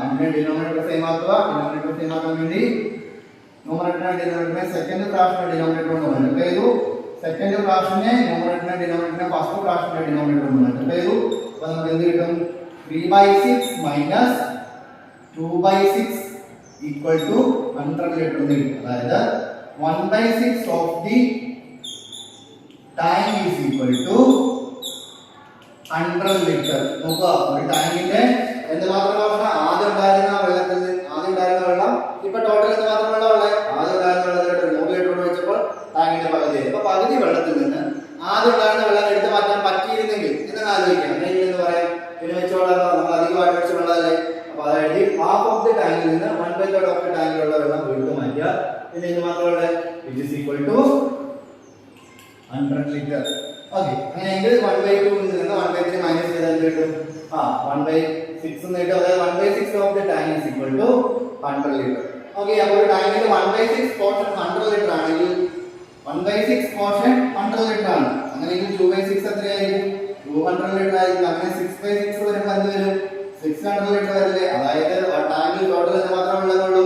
രണ്ടിനും ഡിനോമിനേറ്റർ സെയിം ആക്കുക. ഡിനോമിനേറ്റർ സെയിം ആക്കാൻ വേണ്ടി ന്യൂമറേറ്ററിനെ സെക്കൻഡ് ഫ്രാക്ഷനെ ഡിനോമിനേറ്റർ കൊണ്ട് മൾട്ടിപ്ലൈ ചെയ്തു. സെക്കൻഡ് ഫ്രാക്ഷനെ ഡിനോമിനേറ്ററിനെ ഫസ്റ്റ് ഫ്രാക്ഷനെ ഡിനോമിനേറ്റർ കൊണ്ട് മൾട്ടിപ്ലൈ ചെയ്തു. അപ്പോൾ നമുക്ക് എന്ത് കിട്ടും? 3/6 മൈനസ് 2/6 ഈക്വൽ ടു 100 ലിറ്റർ എന്ന് കിട്ടും. അതായത് 1/6 of the tank is equal to 100 litre. നോക്കുക, ഒരു ടാങ്കിന്റെ എന്തുമാത്രം ആദ്യം ഉണ്ടായിരുന്ന വെള്ളം ഇപ്പൊ ടോട്ടൽ എന്തുമാത്രം വെള്ളമുള്ളത്? ആദ്യം ഉണ്ടായിരുന്ന വെള്ളത്തിലോട്ട് 100 ലിറ്റർ വെച്ചപ്പോൾ ടാങ്കിന്റെ പകുതി. അപ്പൊ പകുതി വെള്ളത്തിൽ നിന്ന് ആദ്യം ഉണ്ടായിരുന്ന വെള്ളം എടുത്തു മാറ്റാൻ പറ്റിയിരുന്നെങ്കിൽ ഇതെന്ന് ആലോചിക്കാം. എന്ന് പറയാം, പിന്നെ വെച്ചോളാം നമ്മൾ അധികമായിട്ട് വെച്ച വെള്ളമല്ലേ. അപ്പൊ അതായത് ഹാഫ് ഓഫ് ദി ടാങ്കിൽ നിന്ന് 1/3 ഓഫ് ദി ടാങ്കിലുള്ള വെള്ളം എടുത്തു മാറ്റുക. പിന്നെ ഇത് മാത്രമല്ല it is equal to 100 litre. Okay, അങ്ങനെയെങ്കിൽ 1/2 നിന്ന് 1/3 മൈനസ് ചെയ്താൽ കിട്ടും 1/6 എന്ന് കിട്ടും. അതായത് 1/6 of the tank is equal to 100 litre. Okay, അപ്പോൾ ഒരു ടാങ്കിൽ 1/6 പോർഷൻ 100 ലിറ്റർ ആണെങ്കിൽ 1/6 പോർഷൻ 100 ലിറ്റർ ആണ്. അങ്ങനെയെങ്കിൽ 2/6 എത്രയായിരിക്കും? 200 ലിറ്റർ ആയിരിക്കും. അങ്ങനെ 6/6 വരുമ്പോൾ എന്ത് വരും? 600 ലിറ്റർ വരില്ലേ? അതായത് ടാങ്കിൽ ടോട്ടൽ എന്ന് മാത്രമേ ഉള്ളതുള്ളൂ.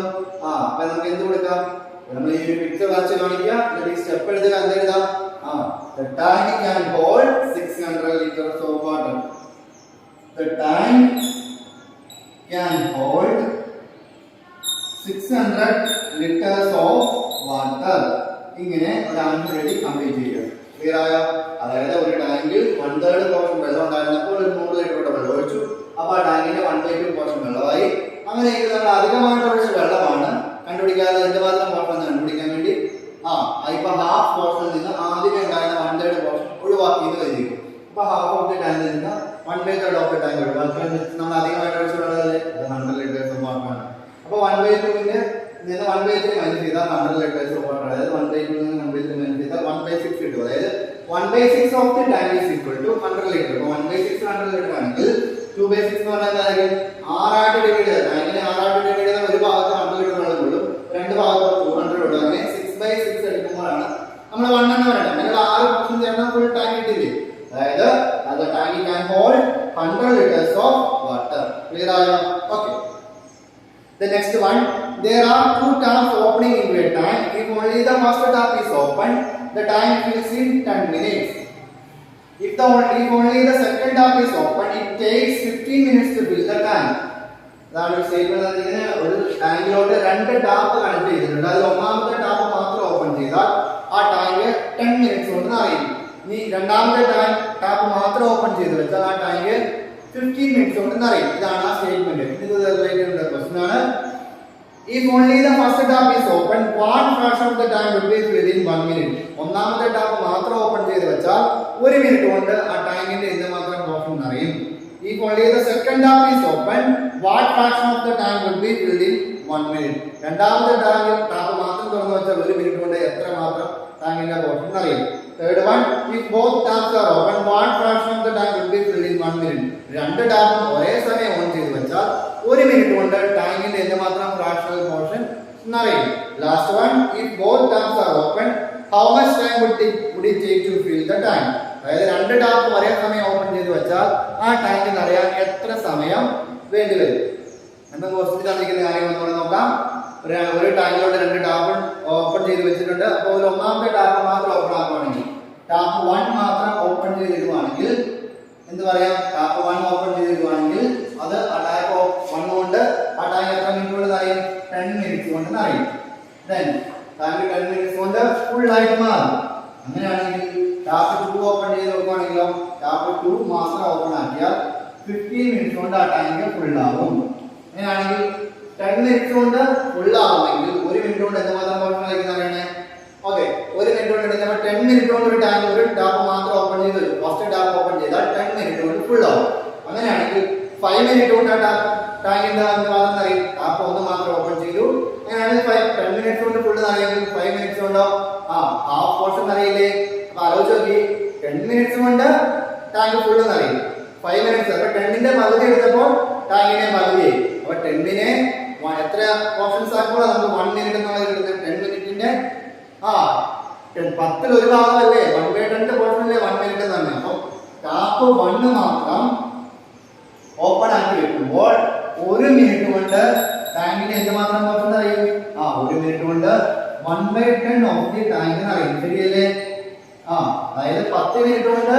അപ്പൊ നമുക്ക് എന്ത് കൊടുക്കാം? നമ്മൾ ഈ ഒരു പിക്ചർ വരച്ച് കാണിക്കുക. ഈ സ്റ്റെപ്പ് എടുത്ത് എന്തെഴുതാം? The tank can hold 600 liters of water. The tank can hold 600 liters of water. ഇങ്ങനെ ഒരു ആൻസർ എഴുതി കംപ്ലീറ്റ് ചെയ്യുക. ക്ലിയർ ആയോ? അതായത് ഒരു ടാങ്കിൽ 1/3 പോർഷൻ വെള്ളം ഉണ്ടായിരുന്നപ്പോൾ ഒരു 100 ലിറ്റർ വെള്ളം ഒഴിച്ചു. അപ്പൊ ആ ടാങ്കിന്റെ 1/2 പോർഷൻ വെള്ളമായി. അങ്ങനെ നമ്മൾ അധികമായിട്ട് ഒഴിച്ച വെള്ളമാണ് കണ്ടുപിടിക്കാതെ എന്തുമാത്രം പോർഷൻ കണ്ടുപിടിക്കാൻ വേണ്ടി ഇപ്പൊ ഹാഫ് പോർഷനിൽ നിന്ന് ആദ്യമേ ഉണ്ടായിരുന്ന 1/3 പോർഷൻ ഒഴിവാക്കി എന്ന് കരുതിക്കും. അപ്പൊ ഹാഫ് ഓഫ് ദി ടാങ്കിൽ നിന്ന് 1/3 ഓഫ് ദി ടാങ്ക് ഒഴിവാക്കി നമ്മൾ അധികമായിട്ട് ഒഴിച്ച വെള്ളമല്ലേ, അത് 100 ലിറ്റേഴ്സ് ഓഫ് വാട്ടർ ആണ്. അപ്പൊ 1/2 നിന്ന് 1/3 മൈനസ് ചെയ്താൽ 100 ലിറ്റേഴ്സ് ഓഫ് വാട്ടർ. അതായത് 1/2 നിന്ന് 1/3 മൈനസ് ചെയ്താൽ 1/6 കിട്ടും. അതായത് 1/6 of the tank is equal to 100 litre. അപ്പൊ 1/6 100 ലിറ്റർ ആണെങ്കിൽ 2/6 എന്ന് പറഞ്ഞാൽ എന്തായിരിക്കും? 6 ഡിവൈഡ് ചെയ്താൽ ടാങ്കിനെ 6 ഡിവൈഡ് ചെയ്താൽ ഒരു ഭാഗത്ത് 100 ലിറ്റർ വെള്ളം കൊള്ളും, രണ്ട് ഭാഗത്ത് 200 ഉള്ളൂ. അങ്ങനെ 6/6 എടുക്കുമ്പോഴാണ് നമ്മൾ 1 എന്ന് പറയുന്നത്. അങ്ങനെ 6 പോർഷൻ ചേർന്നാൽ ഫുൾ ടാങ്ക് കിട്ടില്ലേ? അതായത് the tank can hold 100 liters of water. Clear ആയോ? Okay. The next one, there are two taps opening into a tank. If only the first tap is open, the tank fills in 10 minutes. If only the second tap is open, it takes 15 minutes to fill the tank. അതാണ് ഒരു സ്റ്റേറ്റ്മെന്റ്. ഒരു ടാങ്കിലോട്ട് 2 ടാപ്പ് കണക്ട് ചെയ്തിട്ടുണ്ട്. അതിൽ ഒന്നാമത്തെ ടാപ്പ് മാത്രം ഓപ്പൺ ചെയ്താൽ ആ ടാങ്ക് 10 മിനിറ്റ്സ് കൊണ്ട് നിറയും. ഇനി രണ്ടാമത്തെ ടാപ്പ് മാത്രം ഓപ്പൺ ചെയ്ത് വെച്ചാൽ ആ ടാങ്ക് 15 മിനിറ്റ്സ് കൊണ്ട് നിറയും. ഇതാണ് ആ സ്റ്റേറ്റ്മെന്റ്. ഇത് റിലേറ്റഡ് ക്വസ്റ്റ്യൻ ആണ്. If only the first tap is open, what fraction of the tank will be filled in 1 minute? ഒന്നാമത്തെ ടാപ്പ് മാത്രം ഓപ്പൺ ചെയ്ത് വെച്ചാൽ 1 മിനിറ്റ് കൊണ്ട് ആ ടാങ്കിന്റെ എന്തുമാത്രം പോർഷൻ നിറയും. If only the second tap is open, what fraction of the tank will be filled in 1 minute? രണ്ടാമത്തെ ടാപ്പ് മാത്രം തുറന്നു വെച്ചാൽ 1 മിനിറ്റ് കൊണ്ട് എത്ര മാത്രം ടാങ്കിന്റെ പോർഷൻ നിറയും. Third one, if both taps are open, what fraction of the tank will be filled in 1 minute? രണ്ട് ടാപ്പും ഒരേ സമയം ഓൺ ചെയ്ത് വെച്ചാൽ 1 മിനിറ്റ് കൊണ്ട് ടാങ്കിന്റെ എന്തുമാത്രം ഫ്രാക്ഷണൽ പോർഷൻ നിറയും. Last one, if both taps are open, how much time would it take to fill the tank? അതായത് രണ്ട് ടാപ്പും ഒരേ സമയം ഓപ്പൺ ചെയ്ത് വെച്ചാൽ ആ ടാങ്ക് നിറയാൻ എത്ര സമയം വേണ്ടി വരും എന്ന ക്വസ്റ്റ്യൻ തന്നിരിക്കുന്ന കാര്യങ്ങൾ നമ്മൾ നോക്കാം. ഒരു ടാങ്കിലോട്ട് 2 ടാപ്പ് ഓപ്പൺ ചെയ്ത് വെച്ചിട്ടുണ്ട്. അപ്പോൾ ഒന്നാമത്തെ ടാപ്പ് മാത്രം ഓപ്പൺ ആക്കുകയാണെങ്കിൽ, ടാപ്പ് 1 മാത്രം ഓപ്പൺ ചെയ്തിടുവാണെങ്കിൽ എന്ത് പറയാം? ടാപ്പ് 1 ഓപ്പൺ ചെയ്തിടുവാണെങ്കിൽ അത് ആ ടാപ്പ് 1 കൊണ്ട് ആ ടാങ്ക് എത്ര മിനിറ്റ് കൊണ്ട് നിറയും? 10 മിനിറ്റ്സ് കൊണ്ട് നിറയും. ടാങ്ക് 10 മിനിറ്റ്സ് കൊണ്ട് ഫുൾ ആയിട്ട് മാറും. അങ്ങനെയാണെങ്കിൽ ടാപ്പ് 2 ഓപ്പൺ ചെയ്ത് നോക്കുകയാണെങ്കിലോ, ടാപ്പ് 2 മാത്രം ഓപ്പൺ ആക്കിയാൽ 15 മിനിറ്റ്സ് കൊണ്ട് ആ ടാങ്ക് ഫുൾ ആവും. അങ്ങനെയാണെങ്കിൽ 10 മിനിറ്റ്സ് കൊണ്ട് ഫുൾ ആവുമെങ്കിൽ 1 മിനിറ്റ് കൊണ്ട് എന്തുമാത്രം പോർഷൻ ആയിരിക്കും അറിയണേ? ഓക്കെ, 1 മിനിറ്റ് കൊണ്ട് എടുക്കുമ്പോൾ 10 മിനിറ്റ് കൊണ്ട് ഒരു ടാപ്പ് മാത്രം ഓപ്പൺ ചെയ്ത് ഫസ്റ്റ് ടാപ്പ് ഓപ്പൺ ചെയ്താൽ 10 മിനിറ്റ് കൊണ്ട് ഫുൾ ആവും. അങ്ങനെയാണെങ്കിൽ 5 മിനിറ്റ് കൊണ്ട് ആ ടാങ്കിന്റെ എന്തുമാത്രം അറിയും? ടാപ്പ് 1 മാത്രം ഓപ്പൺ ചെയ്തു. അങ്ങനെയാണെങ്കിൽ 10 മിനിറ്റ്സ് കൊണ്ട് ഫുൾ അറിയെങ്കിൽ 5 മിനിറ്റ്സ് കൊണ്ടോ ഹാഫ് പോർഷൻ അറിയില്ലേ? അപ്പൊ ആലോചിച്ച് നോക്കി, 10 മിനിറ്റ്സ് കൊണ്ട് ടാങ്ക് ഫുൾ അറിയും. 5 മിനിറ്റ്സ്, അപ്പൊ 10ന്റെ പകുതി എടുത്തപ്പോൾ ടാങ്കിനെ പകുതിയായി. അപ്പൊ 10നെ എത്ര പോർഷൻസ് ആക്കുമ്പോൾ നമുക്ക് 1 മിനിറ്റ് എന്നുള്ളത് കിട്ടുന്നത്? 10 മിനിറ്റിന്റെ 10 ഒരു ഭാഗമല്ലേ 1/10 പോർഷൻ അല്ലേ 1 മിനിറ്റ് തന്നെ. അപ്പോൾ ടാപ്പ് 1 മാത്രം ഓപ്പൺ ആക്കി വെക്കുമ്പോൾ 1 മിനിറ്റ് കൊണ്ട് ടാങ്കിന്റെ എന്തുമാത്രം പോർഷൻ അറിയും? 1 മിനിറ്റ് കൊണ്ട് 1/10 ഓഫ് ദി ടാങ്ക് അറിയും. ശരിയല്ലേ? അതായത് 10 മിനിറ്റ് കൊണ്ട്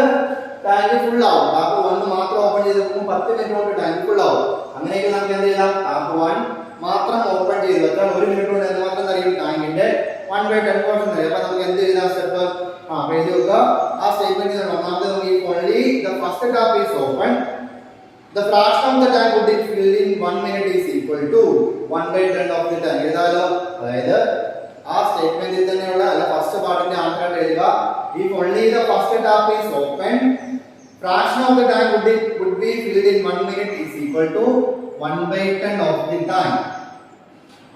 ടാങ്ക് ഫുൾ ആവും. ടാപ്പ് 1 മാത്രം ഓപ്പൺ ചെയ്ത് വെക്കുമ്പോൾ 10 മിനിറ്റ് കൊണ്ട് ടാങ്ക് ഫുൾ ആവും. അങ്ങനെയൊക്കെ നമുക്ക് എന്ത് ചെയ്യാം? ടാപ്പ് 1 മാത്രം ഓപ്പൺ ചെയ്ത് വെച്ചാൽ 1 മിനിറ്റ് കൊണ്ട് എന്തുമാത്രം അറിയും? ടാങ്കിന്റെ 1/10 പോർഷൻ അറിയും. അപ്പൊ നമുക്ക് എന്ത് ചെയ്താൽ സ്റ്റെപ്പ് എഴുതി വെക്കുക. ആ സ്റ്റേറ്റ്മെന്റ് ഒന്നാമത് നമുക്ക് only the first tap is open, the fraction of the tank would be filled in 1 minute is equal to 1/10 of the tank. എഴുതാലോ? അതായത് ആ സ്റ്റേറ്റ്മെന്റിൽ തന്നെയുള്ള അല്ല ഫസ്റ്റ് പാർട്ടിന്റെ ആൻസർ എഴുതുക. if only the first tap is open, fraction of the tank would be filled in 1 minute is equal to 1/10 of the tank.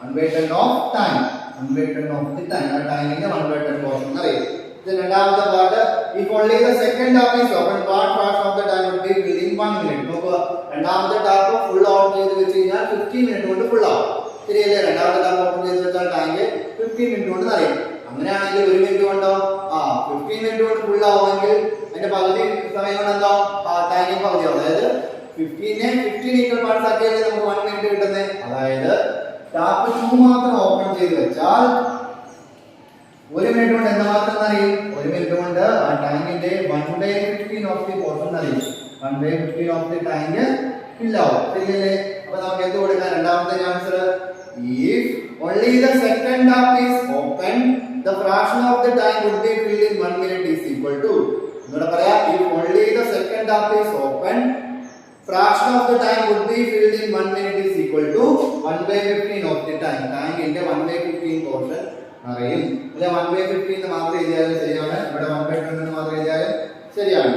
1/10 of tank. 1/10 of the tank. ആ ടാങ്കിന്റെ 1/10 പോർഷൻ അറിയും. രണ്ടാമത്തെ part if only the second tap is open, what fraction of the tank would be filled in 1 minute. നോക്കുക, രണ്ടാമത്തെ ടാപ്പ് ഫുൾ ഓൺ ചെയ്ത് വെച്ച് കഴിഞ്ഞാൽ 15 മിനിറ്റ് കൊണ്ട് ഫുൾ ആവും. ശരിയല്ലേ? രണ്ടാമത്തെ ടാപ്പ് ഓപ്പൺ ചെയ്ത് വെച്ചാൽ ടാങ്ക് 15 മിനിറ്റ് കൊണ്ട് നിറയും. അങ്ങനെയാണെങ്കിൽ 1 മിനിറ്റ് കൊണ്ടോ 15 മിനിറ്റ് കൊണ്ട് ഫുൾ ആവുമെങ്കിൽ അതിന്റെ പകുതി സമയം കൊണ്ട് എന്താ ടാങ്കിന്റെ പകുതി ആവും. അതായത് 15 ഈക്വൽ പാർട്സ് ആക്കിയാലേ നമുക്ക് 1 മിനിറ്റ് കിട്ടുന്നത്. അതായത് ടാപ്പ് 2 മാത്രം ഓപ്പൺ ചെയ്ത് വെച്ചാൽ 1 മിനിറ്റ് കൊണ്ട് എന്തുമാത്രം അറിയും? 1 മിനിറ്റ് കൊണ്ട് ആ ടാങ്കിന്റെ 1/15 ഓഫ് ദി പോർഷൻ അറിയും. 1/15 ഓഫ് ദി ടാങ്ക് ഫിൽ ആവും. ശരിയല്ലേ? അപ്പൊ നമുക്ക് എന്ത് കൊടുക്കാം? രണ്ടാമത്തെ answer if only the second tap is open, the fraction of the tank would be filled in 1 minute is equal to, ഇവിടെ പറയാം, if only the second tap is open, fraction of the tank would be filled in 1 minute is equal to 1/15 of the tank. ടാങ്കിന്റെ 1/15 പോർഷൻ അറിയും. അല്ലെ 1/15 മാത്രം എഴുതിയാലും ശരിയാണ്. ഇവിടെ 1/10 മാത്രം എഴുതിയാലും ശരിയാണ്.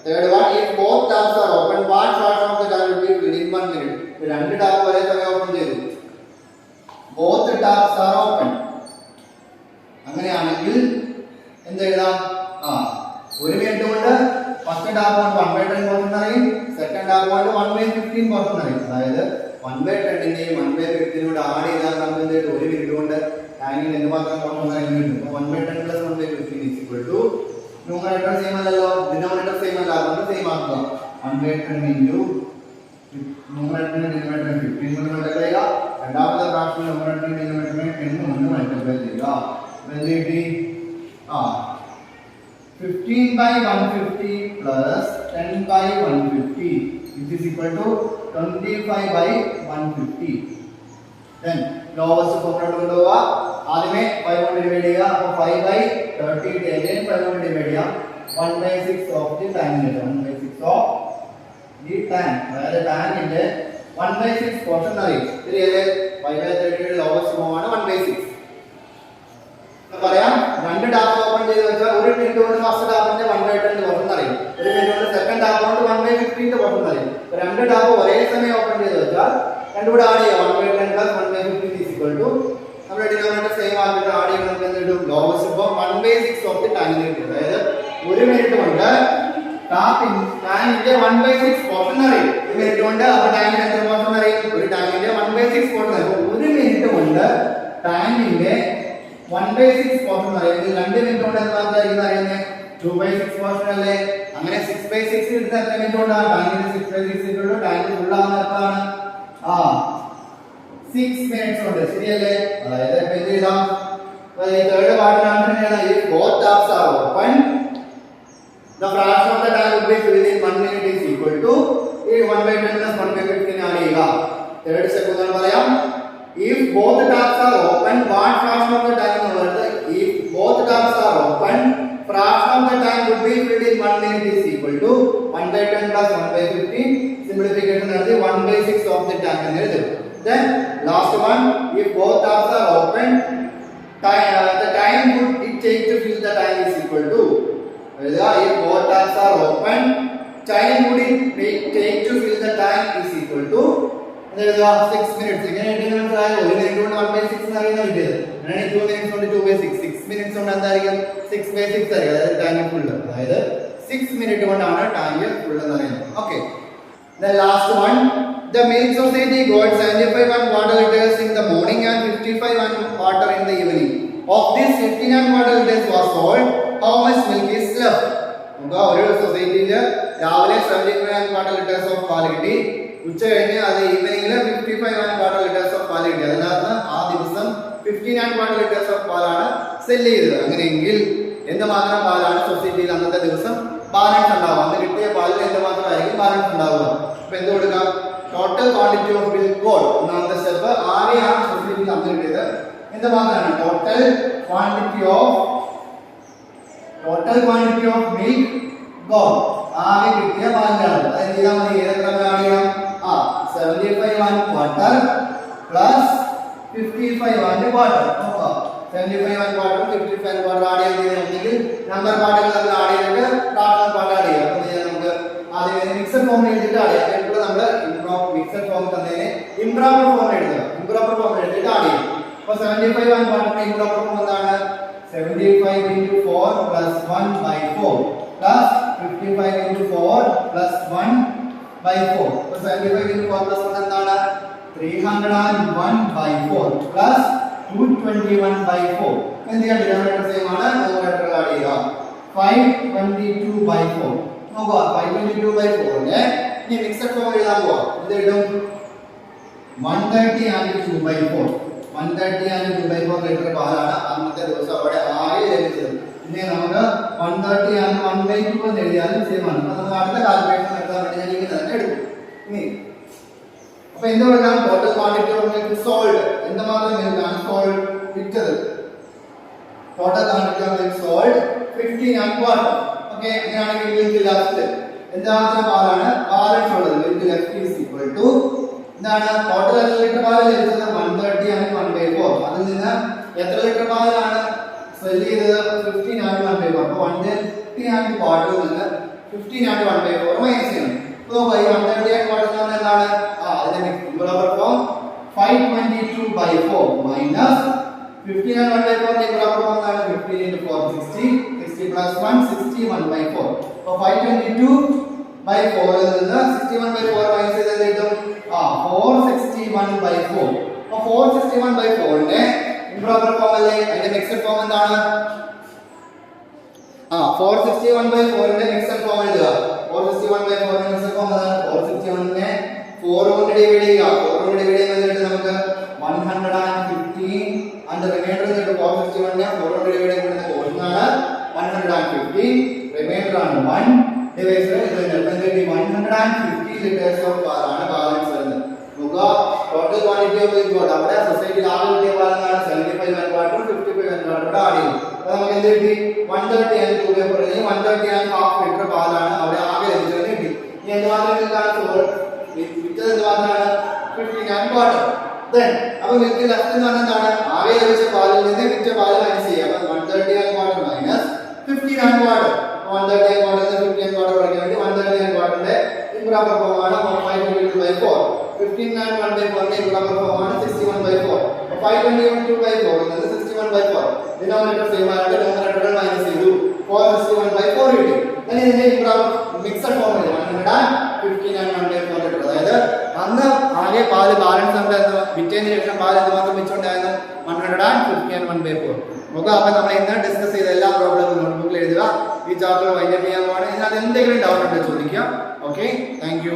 Third one, if both taps are open, what fraction of the tank would be filled in 1 minute? രണ്ട് ടാപ്പ് ഒരേ സമയം ഓപ്പൺ ചെയ്തു. both taps are open. അങ്ങനെയാണെങ്കിൽ എന്ത് എഴുതാം? 1 മിനിറ്റ് കൊണ്ട് ഫസ്റ്റ് ടാപ്പ് കൊണ്ട് 1/10 പോർഷൻ അറിയും, സെക്കൻഡ് ടാപ്പ് കൊണ്ട് 1/15 പോർഷൻ അറിയും. അതായത് 1/10ന്റെയും 1/15 കൂടെ ആഡ് ചെയ്താൽ നമുക്ക് എന്ത് കിട്ടും? 1 മിനിറ്റ് കൊണ്ട് ടാങ്കിന് എന്തുമാത്രം പോർഷൻ അറിയാൻ കിട്ടും. 1/10 + 1/15 is equal to, numerator same അല്ലല്ലോ, ഡിനോമിനേറ്റർ സെയിം അല്ല, അതുകൊണ്ട് സെയിം ആക്കുക. 1/10 into ന്യൂമറേറ്ററിനെ ഡിനോമിനേറ്ററിനെ 15 കൊണ്ട് മൾട്ടിപ്ലൈ ചെയ്യുക. രണ്ടാമത്തെ ഫ്രാക്ഷൻ ന്യൂമറേറ്ററിനെ ഡിനോമിനേറ്ററിനെ 10 കൊണ്ട് മൾട്ടിപ്ലൈ ചെയ്യുക. എന്ത് കിട്ടി? 15/150 plus 10/150 which is equal to 25/150. then lowest formula കൊണ്ടുപോവുക. ആദ്യമേ 5 കൊണ്ട് ഡിവൈഡ് ചെയ്യുക. അപ്പോൾ 5/30 again 5 കൊണ്ട് ഡിവൈഡ് ചെയ്യുക. 1/6 of the tank കിട്ടും. 1/6 of the tank. അതായത് ടാങ്കിന്റെ 1/6 പോർഷൻ അറിയും. ശരിയല്ലേ? 5/30 ലോവസ്റ്റ് ഫോം ആണ് 1/6. പറയാം, രണ്ട് ടാപ്പ് ഓപ്പൺ ചെയ്ത് വെച്ചാൽ 1 മിനിറ്റ് കൊണ്ട് ഫസ്റ്റ് ടാപ്പിന്റെ 1/10 പോർഷൻ അറിയും. 1 മിനിറ്റ് കൊണ്ട് സെക്കൻഡ് ടാപ്പ് കൊണ്ട് 1/15 പോർഷൻ അറിയും. രണ്ട് ടാപ്പ് ഒരേ സമയം ഓപ്പൺ ചെയ്ത് വെച്ചാൽ രണ്ടും കൂടെ ആഡ് ചെയ്യാം. 1/10 + 1/15 is equal to, നമ്മുടെ ഡിനോമിനേറ്റർ സെയിം ആക്കിയിട്ട് ആഡ് ചെയ്യുമ്പോൾ നമുക്ക് എന്ത് കിട്ടും? Lowest form 1/6 of the tank കിട്ടും. അതായത് 1 മിനിറ്റ് കൊണ്ട് ടാങ്കിന്റെ 1/6 പോർഷൻ അറിയും. 1 മിനിറ്റ് കൊണ്ട് അപ്പോൾ ടാങ്കിന്റെ എത്ര പോർഷൻ അറിയും? ഒരു ടാങ്കിന്റെ 1/6 പോർഷൻ അറിയും. 1 മിനിറ്റ് കൊണ്ട് ടാങ്കിന്റെ 1/6 പോർഷൻ അറിയുന്നത് 2 മിനിറ്റ് കൊണ്ട് എന്തായിരിക്കും അറിയുന്നത്? 2/6 പോർഷൻ അല്ലേ? അങ്ങനെ 6/6 എടുത്ത് എത്ര മിനിറ്റ് കൊണ്ടാണ്? ടാങ്കിന്റെ 6/6 ഇട്ടുള്ളൂ. ടാങ്ക് ഫുൾ ആവുന്ന എത്രയാണ്? 6 മിനിറ്റ്സ് കൊണ്ട്. ശരിയല്ലേ? അതായത് എന്ത് ചെയ്താം? തേർഡ് പാർട്ടിന് ആൻസർ എഴുതാം. if both taps are open, the fraction of the tank would be filled in 1 minute is equal to, ഈ 1/10 + 1/15 ആഡ് ചെയ്യുക. തേർഡ് സ്റ്റെപ്പ് എന്ന് പറയാം, if both taps are open, what fraction of the tank എന്ന് പറയുന്നത്, if both taps are open, fraction of the tank would be filled in 1 minute is equal to 1/10 + 1/15. simplification നടത്തി 1/6 of the tank എന്ന് എഴുതും. then last one, if both taps are open, the time would it take to fill the tank is equal to, if both taps are open, time would it take to fill the tank is equal to 6 minutes. ഇങ്ങനെ 1 മിനിറ്റ് കൊണ്ട് 1/6 എന്നറിയുന്ന കിട്ടിയത്. 2 minutes കൊണ്ട് 2/6. 6 minutes കൊണ്ട് എന്തായിരിക്കും? 6/6 ആയിരിക്കും. അതായത് ടാങ്ക് ഫുൾ. അതായത് 6 മിനിറ്റ് കൊണ്ടാണ് ടാങ്ക് ഫുൾ എന്ന് പറയുന്നത്. Okay. The last one, the milk society got 75 water liters in the morning and 55 water in the evening. Of this 59 water liters was sold, 1 litres of പാലാണ് സെല് ചെയ്തത്. അങ്ങനെയെങ്കിൽ എന്തുമാത്രം പാലാണ് സൊസൈറ്റിയിൽ അന്നത്തെ ദിവസം ബാലൻസ് ഉണ്ടാവുക? അന്ന് കിട്ടിയ പാലിൽ എന്തുമാത്രമായിരിക്കും ബാലൻസ് ഉണ്ടാവുക? അപ്പൊ എന്ത് കൊടുക്കാം? Total quantity of milk got ഒന്നാമത്തെ സ്റ്റെപ്പ്. ആകെയാണ് സൊസൈറ്റിയിൽ അന്ന് കിട്ടിയത് എന്തുമാത്രമാണ്? Total quantity of milk got ആകെ കിട്ടിയ പാലിലാണ്. അത് എന്ത് ചെയ്താൽ മതി? ഏതെത്ര കാണിക്കണം? 75 1/4 പ്ലസ് 55 1/4. 75 1/4 55 1/4 ആഡ് ചെയ്തിട്ടുണ്ടെങ്കിൽ നമ്പർ പാർട്ടുകൾ നമ്മൾ ആഡ് ചെയ്തിട്ട് ഫ്രാക്ഷണൽ പാർട്ട് ആഡ് ചെയ്യാം. അപ്പോൾ നമുക്ക് ആദ്യം മിക്സഡ് ഫോം എഴുതിയിട്ട് ആഡ് ചെയ്യാം. ഇപ്പോൾ നമ്മൾ മിക്സഡ് ഫോം തന്നതിനെ ഇംപ്രോപ്പർ ഫോം എഴുതുക. ഇംപ്രോപ്പർ ഫോം എഴുതിയിട്ട് ആഡ് ചെയ്യും. അപ്പോൾ 75 1/4 ഇംപ്രോപ്പർ ഫോം എന്താണ്? 75 into 4 plus 1/4 plus 55 into 4 plus 1/4. അപ്പോൾ 75 into 4 plus 1 എന്താണ്? 301/4 plus 221/4. എന്ത് ചെയ്യാം? ഡിനോമിനേറ്റർ സെയിം ആണ്, ന്യൂമറേറ്റർ ആഡ് ചെയ്യുക. 522/4. നോക്കുക 522/4 നെ ഇനി മിക്സഡ് ഫോം എഴുതാൻ പോവാം. എന്ത് എഴുതും? 130 and 2/4. 130 and 2/4 ലിറ്റർ പാലാണ് അന്നത്തെ ദിവസം അവിടെ ആകെ ലഭിച്ചത്. ഇനി നമുക്ക് 130 and 1/2 എന്ന് എഴുതിയാലും സെയിം ആണ്. അപ്പോൾ നമുക്ക് അടുത്ത കാൽക്കുലേഷൻ നടത്താൻ വേണ്ടി ഞാൻ ഇങ്ങനെ തന്നെ എടുക്കും. ഇനി അപ്പോൾ എന്ത് കൊടുക്കാം? Total quantity of milk sold. എന്തുമാത്രം മിൽക്കാണ് സോൾഡ് വിറ്റത്? Total quantity of milk sold 15 1/4. Okay, അങ്ങനെയാണെങ്കിൽ മിൽക്ക് ലെഫ്റ്റ് എന്തുമാത്രം പാലാണ് ബാലൻസ് ഉള്ളത്? Milk left is equal to എന്താണ്? ടോട്ടൽ എത്ര ലിറ്റർ പാൽ ലഭിച്ചത്? 130 and 1/4. അതിൽ നിന്ന് എത്ര ലിറ്റർ പാലാണ് സെല് ചെയ്തത്? 15 and 1/4. അപ്പോൾ 130 and 1/4 നിന്ന് 15 and 1/4 മൈനസ് ചെയ്യണം. അപ്പോൾ 130 and 1/4 എന്താണ്? അതിന്റെ improper form 522/4 minus 15 and 1/4 improper form എന്താണ്? 15 into 4 60 60 plus 1 61/4. അപ്പോൾ 522/4 ൽ നിന്ന് 61/4 മൈനസ് ചെയ്താൽ കിട്ടും 461/4. അപ്പോൾ 461/4 ന്റെ ഇംപ്രോപ്പർ ഫോം അല്ലേ? അതിന്റെ മിക്സഡ് ഫോം എന്താണ്? 461/4 ന്റെ മിക്സഡ് ഫോം എഴുതുക. 461/4 ന്റെ മിക്സഡ് ഫോം എന്താണ്? 461 നെ 4 കൊണ്ട് ഡിവൈഡ് ചെയ്യുക. 4 കൊണ്ട് ഡിവൈഡ് ചെയ്യുന്നതിന് നമുക്ക് 115 and റിമൈൻഡർ എന്നിട്ട് 461 നെ 4 കൊണ്ട് ഡിവൈഡ് ചെയ്യുന്ന പോർഷൻ ആണ് 150. റിമൈൻഡർ ആണ് 1 ഡിവൈഡ് ചെയ്ത് 150 ലിറ്റേഴ്സ് ഓഫ് പാലാണ് ബാലൻസ് വരുന്നത്. നോക്കുക total quantity of milk God അവിടെ സൊസൈറ്റിയിൽ ആകെ കിട്ടിയ പാലാണ് 75 1/4 55 1/4 ആഡ് ചെയ്യും. അപ്പോൾ നമുക്ക് എന്ത് കിട്ടി? 130 and 2/4 130 and half ലിറ്റർ പാലാണ് അവിടെ ആകെ ലഭിച്ചത് കിട്ടി. ഇനി എന്തുമാത്രം മിൽക്കാണ് വിറ്റത്? എന്തുമാത്രമാണ്? 15 1/4. Then അപ്പോൾ മിൽക്ക് ലെഫ്റ്റ് എന്ന് പറഞ്ഞാൽ എന്താണ്? ആകെ ലഭിച്ച പാലിൽ നിന്ന് വിറ്റ പാൽ മൈനസ് ചെയ്യുക. അപ്പോൾ 130 1/4 മൈനസ് 15 1/4. 130 1/4 ൽ 15 1/4 കുറയ്ക്കാൻ വേണ്ടി 130 1/4 ന്റെ ഇംപ്രോപ്പർ ഫോം ആണ് 522/4. 15 and 1/4 ന്റെ ഇംപ്രോപ്പർ ഫോം ആണ് 61/4. അപ്പോൾ 522/4 എന്നത് 61/4. ഡിനോമിനേറ്റർ സെയിം ആയിട്ട് ന്യൂമറേറ്റർ മൈനസ് ചെയ്തു 461/4 കിട്ടി. ഇനി ഇതിന്റെ ഇംപ്രോപ്പർ മിക്സഡ് ഫോം ആണ് 115 and 1/4 ലിറ്റർ. അതായത് അന്ന് ആകെ പാല് ബാലൻസ് ഉണ്ടായിരുന്നു. വിറ്റതിന് ശേഷം പാൽ എന്തുമാത്രം മിച്ചമുണ്ടായിരുന്നു? 115 and 1/4. നോക്കുക. അപ്പോൾ നമ്മൾ ഇന്ന് ഡിസ്കസ് ചെയ്ത എല്ലാ പ്രോബ്ലങ്ങളും നോട്ട്ബുക്കിൽ എഴുതുക. ഈ ചാപ്റ്റർ വൈൻഡപ്പ് ചെയ്യാൻ പോവാണ്. ഇതിനകത്ത് എന്തെങ്കിലും ഡൗട്ട് ഉണ്ടെങ്കിൽ ചോദിക്കുക. Okay, thank you.